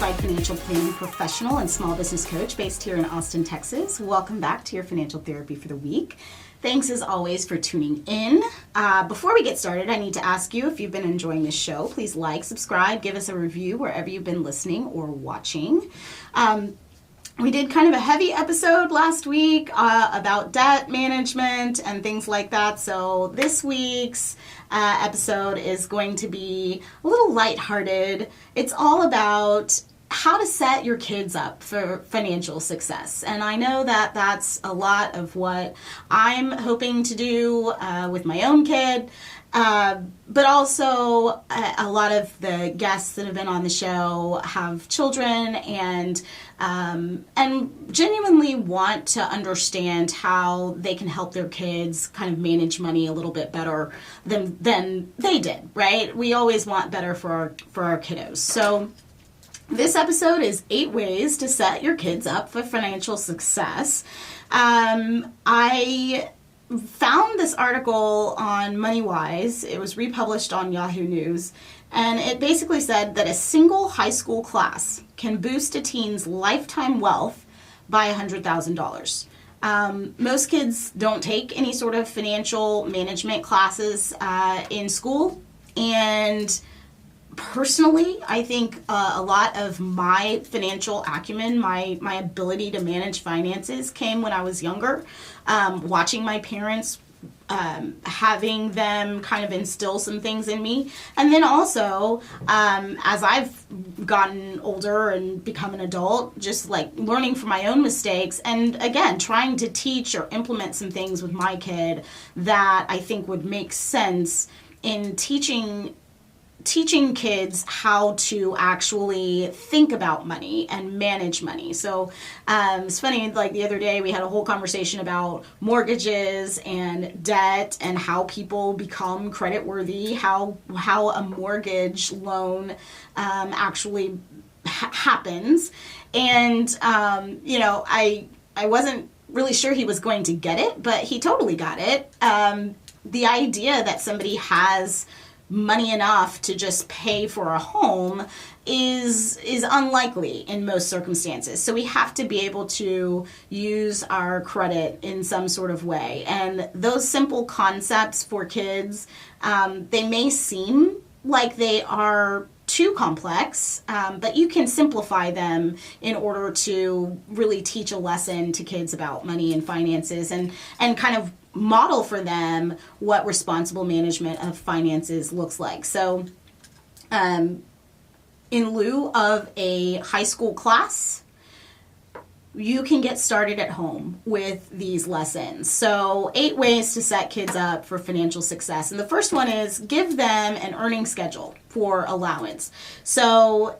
certified financial planning professional and small business coach based here in Austin, Texas. Welcome back to your financial therapy for the week. Thanks as always for tuning in. Before we get started, I need to ask you if you've been enjoying this show, please like, subscribe, give us a review wherever you've been listening or watching. We did kind of a heavy episode last week about debt management and things like that. So this week's episode is going to be a little lighthearted. It's all about how to set your kids up for financial success. And I know that that's a lot of what I'm hoping to do with my own kid. But also a lot of the guests that have been on the show have children and genuinely want to understand how they can help their kids kind of manage money a little bit better than they did, right? We always want better for our kiddos. So this episode is 8 ways to set your kids up for financial success. I found this article on MoneyWise. It was republished on Yahoo News, and it basically said that a single high school class can boost a teen's lifetime wealth by $100,000. Most kids don't take any sort of financial management classes in school, and personally, I think a lot of my financial acumen, my ability to manage finances came when I was younger, watching my parents, having them kind of instill some things in me. And then also, as I've gotten older and become an adult, just like learning from my own mistakes and again, trying to teach or implement some things with my kid that I think would make sense in teaching kids how to actually think about money and manage money. So it's funny, like the other day we had a whole conversation about mortgages and debt and how people become credit worthy, how a mortgage loan actually happens. And, I wasn't really sure he was going to get it, but he totally got it. The idea that somebody has money enough to just pay for a home is unlikely in most circumstances. So we have to be able to use our credit in some sort of way. And those simple concepts for kids, they may seem like they are too complex, but you can simplify them in order to really teach a lesson to kids about money and finances and kind of model for them what responsible management of finances looks like. So in lieu of a high school class, you can get started at home with these lessons. So 8 ways to set kids up for financial success. And the first one is give them an earning schedule for allowance. So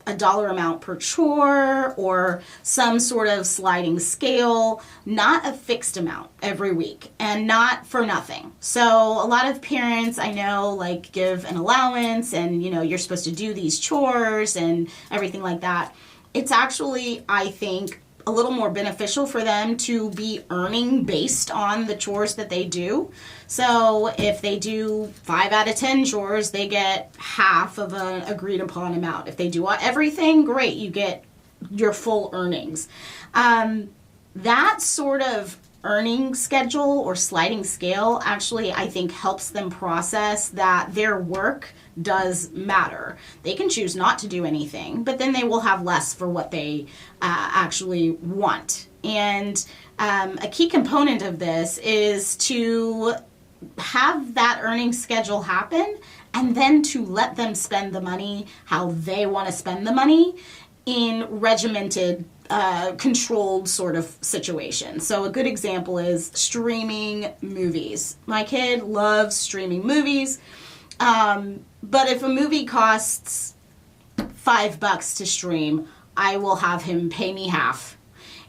a dollar amount per chore or some sort of sliding scale, not a fixed amount every week and not for nothing. So a lot of parents I know like give an allowance and you're supposed to do these chores and everything like that. It's actually, I think, a little more beneficial for them to be earning based on the chores that they do. So if they do 5 out of 10 chores, they get half of an agreed upon amount. If they do everything, great, you get your full earnings. That sort of earning schedule or sliding scale actually, I think, helps them process that their work does matter. They can choose not to do anything, but then they will have less for what they actually want. And a key component of this is to have that earning schedule happen and then to let them spend the money how they want to spend the money in regimented, controlled sort of situation. So a good example is streaming movies. My kid loves streaming movies. But if a movie costs $5 to stream, I will have him pay me half,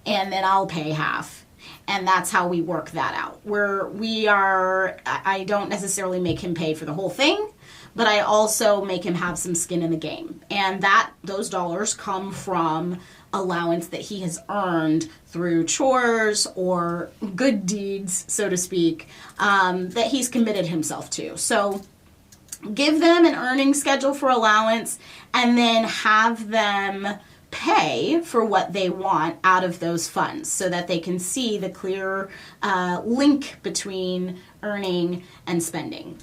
and then I'll pay half. And that's how we work that out. I don't necessarily make him pay for the whole thing, but I also make him have some skin in the game. And those dollars come from allowance that he has earned through chores or good deeds, so to speak, that he's committed himself to. So give them an earning schedule for allowance, and then have them pay for what they want out of those funds so that they can see the clear link between earning and spending.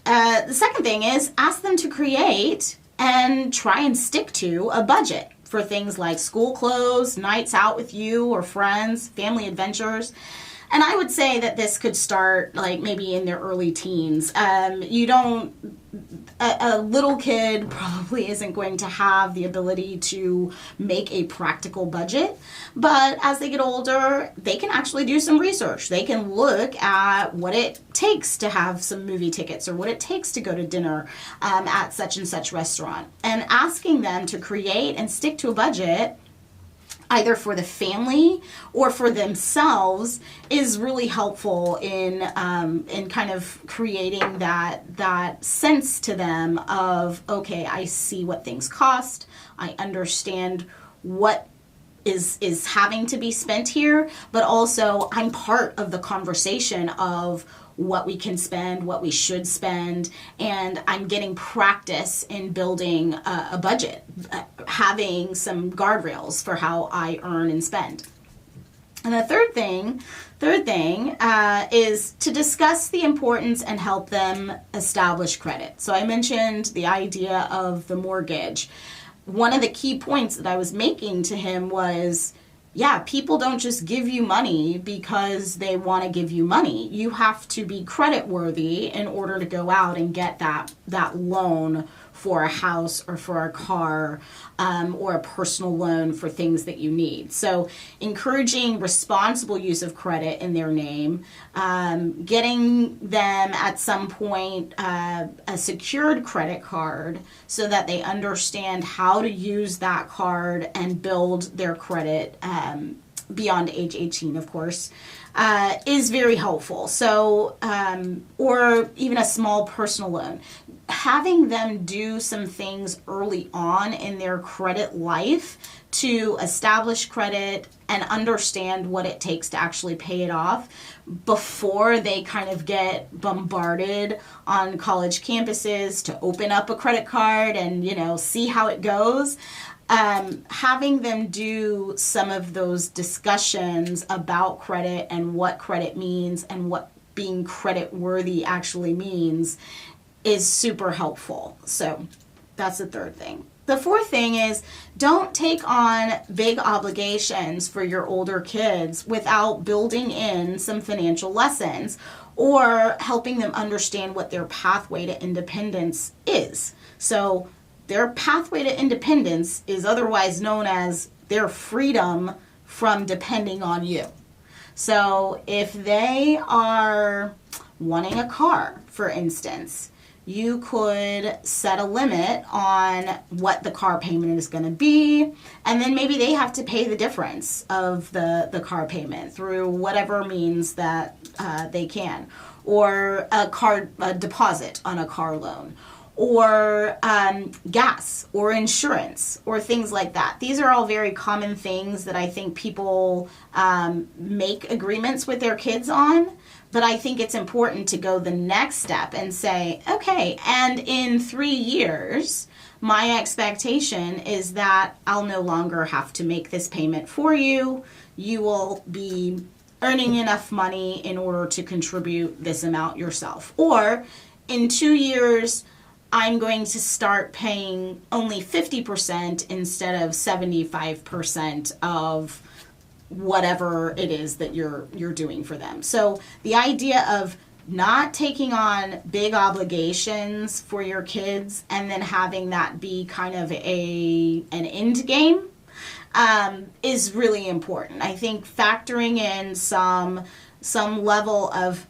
The second thing is ask them to create and try and stick to a budget for things like school clothes, nights out with you or friends, family adventures. And I would say that this could start like maybe in their early teens. A little kid probably isn't going to have the ability to make a practical budget, but as they get older, they can actually do some research. They can look at what it takes to have some movie tickets or what it takes to go to dinner at such and such restaurant. And asking them to create and stick to a budget either for the family or for themselves is really helpful in kind of creating that sense to them of, okay, I see what things cost. I understand what is having to be spent here, but also I'm part of the conversation of what we can spend, what we should spend, and I'm getting practice in building a budget, having some guardrails for how I earn and spend. And the third thing is to discuss the importance and help them establish credit. So I mentioned the idea of the mortgage. One of the key points that I was making to him was, yeah, people don't just give you money because they want to give you money. You have to be credit worthy in order to go out and get that loan for a house or for a car or a personal loan for things that you need. So encouraging responsible use of credit in their name, getting them at some point a secured credit card so that they understand how to use that card and build their credit beyond age 18, of course, is very helpful. So, or even a small personal loan. Having them do some things early on in their credit life to establish credit and understand what it takes to actually pay it off before they kind of get bombarded on college campuses to open up a credit card and, see how it goes. Having them do some of those discussions about credit and what credit means and what being credit worthy actually means is super helpful. So that's the third thing. The fourth thing is don't take on big obligations for your older kids without building in some financial lessons or helping them understand what their pathway to independence is. So their pathway to independence is otherwise known as their freedom from depending on you. So if they are wanting a car, for instance, you could set a limit on what the car payment is going to be, and then maybe they have to pay the difference of the car payment through whatever means that they can, or a deposit on a car loan, or gas or insurance or things like that. These are all very common things that I think people make agreements with their kids on. But I think it's important to go the next step and say, okay, and in 3 years, my expectation is that I'll no longer have to make this payment for you. You will be earning enough money in order to contribute this amount yourself. Or in 2 years, I'm going to start paying only 50% instead of 75% of whatever it is that you're doing for them. So the idea of not taking on big obligations for your kids and then having that be kind of an end game is really important. I think factoring in some level of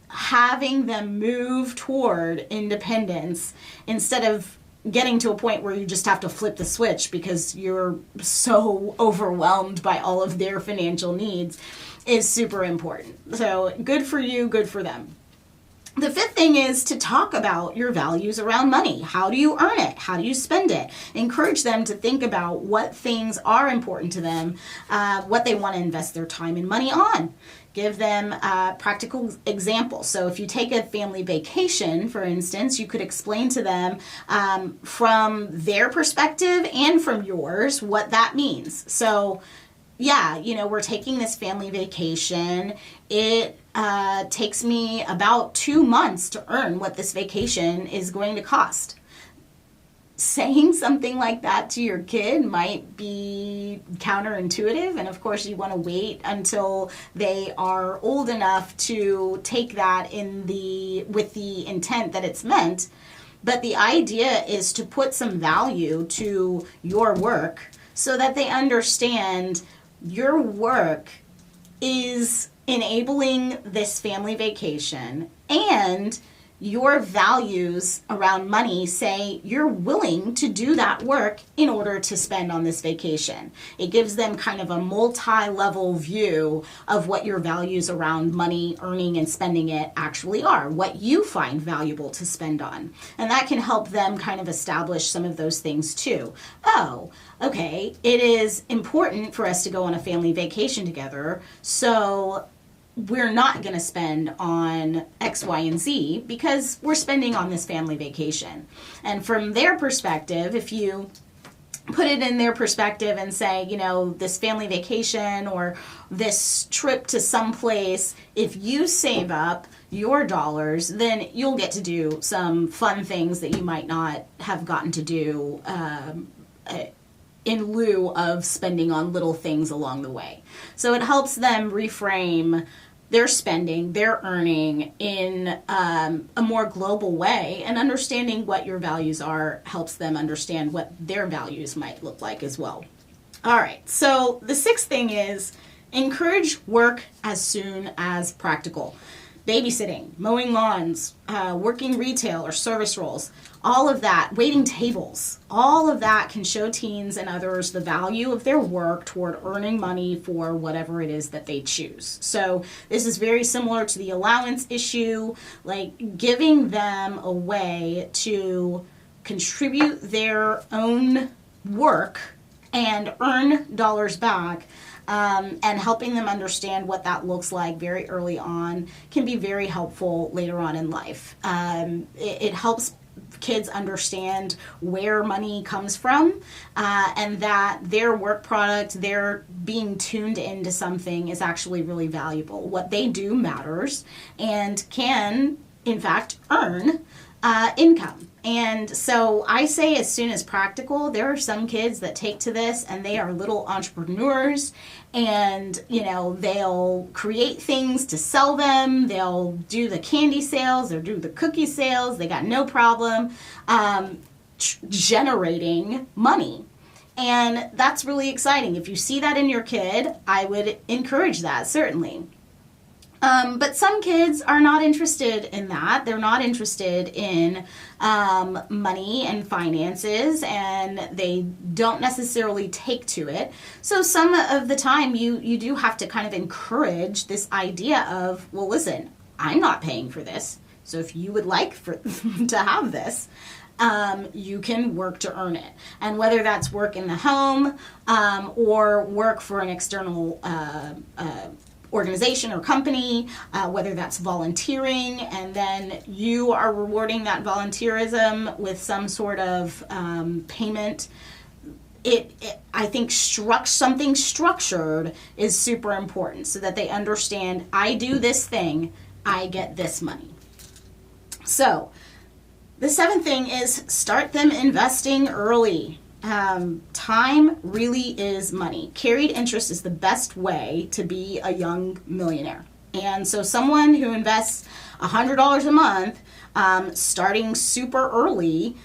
having them move toward independence instead of getting to a point where you just have to flip the switch because you're so overwhelmed by all of their financial needs is super important. So good for you, good for them. The fifth thing is to talk about your values around money. How do you earn it? How do you spend it? Encourage them to think about what things are important to them, what they want to invest their time and money on. Give them practical examples. So if you take a family vacation, for instance, you could explain to them from their perspective and from yours what that means. So yeah, we're taking this family vacation. It takes me about 2 months to earn what this vacation is going to cost. Saying something like that to your kid might be counterintuitive, and of course you want to wait until they are old enough to take that with the intent that it's meant. But the idea is to put some value to your work so that they understand your work is enabling this family vacation, and your values around money say you're willing to do that work in order to spend on this vacation. It gives them kind of a multi-level view of what your values around money, earning, and spending it actually are, what you find valuable to spend on. And that can help them kind of establish some of those things too. Oh, okay, it is important for us to go on a family vacation together, so we're not going to spend on X, Y, and Z because we're spending on this family vacation. And from their perspective, if you put it in their perspective and say, this family vacation or this trip to someplace, if you save up your dollars, then you'll get to do some fun things that you might not have gotten to do in lieu of spending on little things along the way. So it helps them reframe their spending, their earning in a more global way, and understanding what your values are helps them understand what their values might look like as well. All right, so the sixth thing is encourage work as soon as practical. Babysitting, mowing lawns, working retail or service roles, all of that, waiting tables, all of that can show teens and others the value of their work toward earning money for whatever it is that they choose. So this is very similar to the allowance issue, like giving them a way to contribute their own work and earn dollars back. And helping them understand what that looks like very early on can be very helpful later on in life. It helps kids understand where money comes from and that their work product, their being tuned into something is actually really valuable. What they do matters and can, in fact, earn income. And so I say as soon as practical. There are some kids that take to this and they are little entrepreneurs, and they'll create things to sell them. They'll do the candy sales, they'll do the cookie sales. They got no problem generating money. And that's really exciting. If you see that in your kid, I would encourage that, certainly. But some kids are not interested in that. They're not interested in money and finances, and they don't necessarily take to it. So some of the time you do have to kind of encourage this idea of, well, listen, I'm not paying for this. So if you would like to have this, you can work to earn it. And whether that's work in the home or work for an external organization or company, whether that's volunteering, and then you are rewarding that volunteerism with some sort of payment. I think something structured is super important so that they understand, I do this thing, I get this money. So the seventh thing is start them investing early. Time really is money. Carried interest is the best way to be a young millionaire. And so someone who invests $100 a month, starting super early,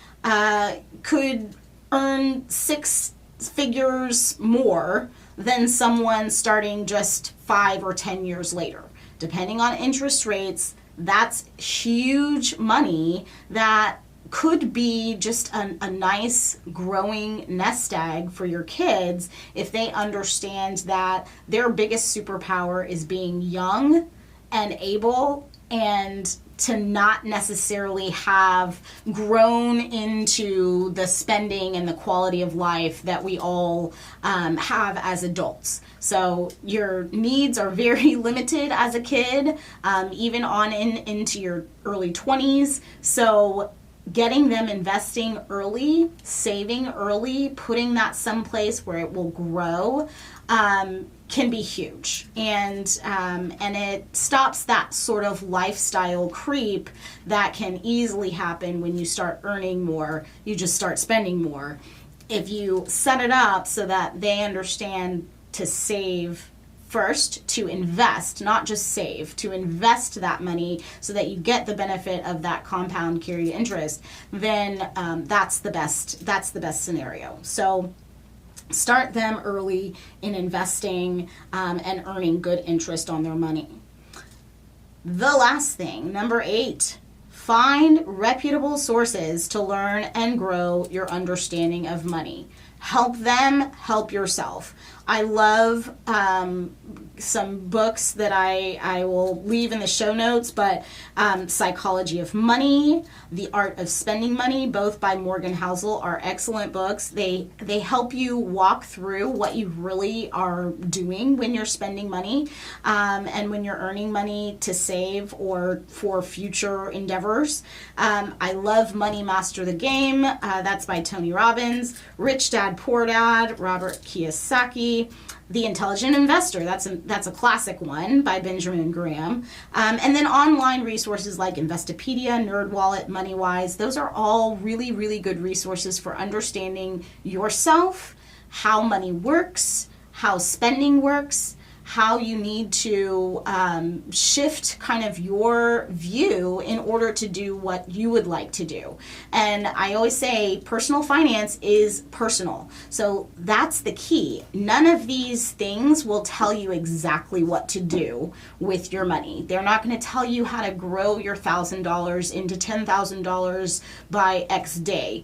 could earn 6 figures more than someone starting just 5 or 10 years later. Depending on interest rates, that's huge money that could be just a nice growing nest egg for your kids if they understand that their biggest superpower is being young and able and to not necessarily have grown into the spending and the quality of life that we all have as adults. So your needs are very limited as a kid, even on into your early 20s. So getting them investing early, saving early, putting that someplace where it will grow, can be huge, and it stops that sort of lifestyle creep that can easily happen when you start earning more. You just start spending more. If you set it up so that they understand to save first, to invest, not just save, to invest that money so that you get the benefit of that compound carried interest, then that's the best scenario. So start them early in investing and earning good interest on their money. The last thing, number 8, find reputable sources to learn and grow your understanding of money. Help them help yourself. I love some books that I will leave in the show notes, but Psychology of Money, The Art of Spending Money, both by Morgan Housel, are excellent books. They help you walk through what you really are doing when you're spending money and when you're earning money to save or for future endeavors. I love Money Master the Game. That's by Tony Robbins. Rich Dad, Poor Dad, Robert Kiyosaki. The Intelligent Investor, that's a classic one by Benjamin Graham. And then online resources like Investopedia, NerdWallet, MoneyWise. Those are all really, really good resources for understanding yourself, how money works, how spending works, how you need to shift kind of your view in order to do what you would like to do. And I always say personal finance is personal. So that's the key. None of these things will tell you exactly what to do with your money. They're not going to tell you how to grow your $1,000 into $10,000 by X day.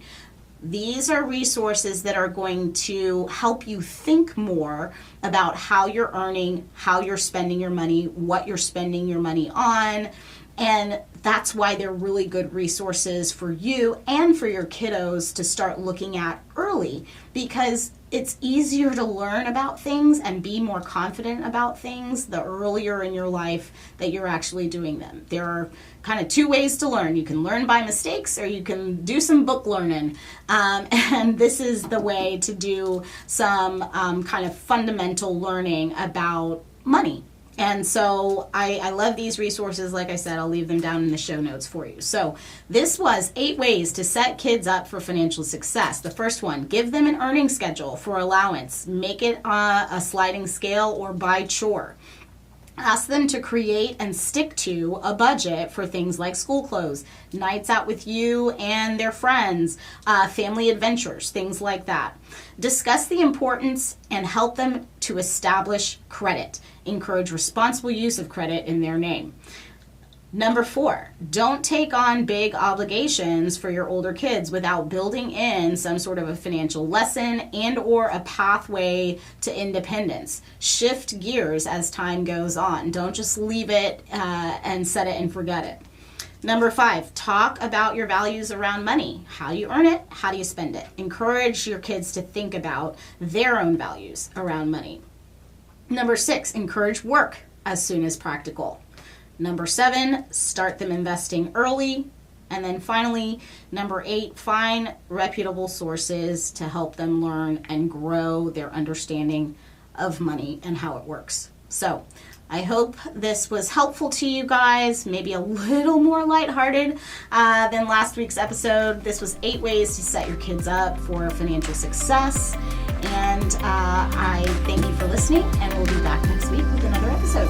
These are resources that are going to help you think more about how you're earning, how you're spending your money, what you're spending your money on, and that's why they're really good resources for you and for your kiddos to start looking at early, because it's easier to learn about things and be more confident about things the earlier in your life that you're actually doing them. There are kind of 2 ways to learn. You can learn by mistakes, or you can do some book learning. And this is the way to do some kind of fundamental learning about money. And so I love these resources. Like I said, I'll leave them down in the show notes for you. So this was 8 ways to set kids up for financial success. The first one, give them an earning schedule for allowance. Make it a sliding scale or by chore. Ask them to create and stick to a budget for things like school clothes, nights out with you and their friends, family adventures, things like that. Discuss the importance and help them to establish credit. Encourage responsible use of credit in their name. Number 4, don't take on big obligations for your older kids without building in some sort of a financial lesson and or a pathway to independence. Shift gears as time goes on. Don't just leave it and set it and forget it. Number 5, talk about your values around money. How you earn it, how do you spend it? Encourage your kids to think about their own values around money. Number 6, encourage work as soon as practical. Number 7, start them investing early. And then finally, number 8, find reputable sources to help them learn and grow their understanding of money and how it works. So I hope this was helpful to you guys, maybe a little more lighthearted than last week's episode. This was 8 ways to set your kids up for financial success. And I thank you for listening, and we'll be back next week with another episode.